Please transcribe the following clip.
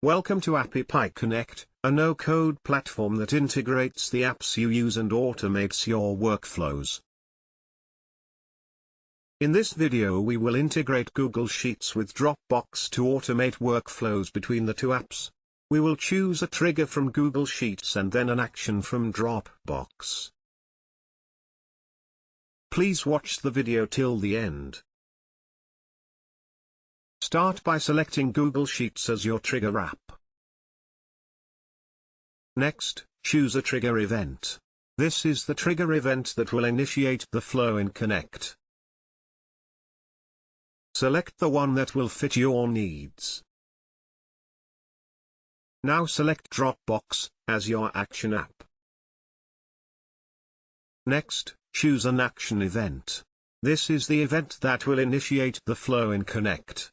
Welcome to AppyPie Connect, a no-code platform that integrates the apps you use and automates your workflows. In this video we will integrate Google Sheets with Dropbox to automate workflows between the two apps. We will choose a trigger from Google Sheets and then an action from Dropbox. Please watch the video till the end. Start by selecting Google Sheets as your trigger app. Next, choose a trigger event. This is the trigger event that will initiate the flow in Connect. Select the one that will fit your needs. Now select Dropbox as your action app. Next, choose an action event. This is the event that will initiate the flow in Connect.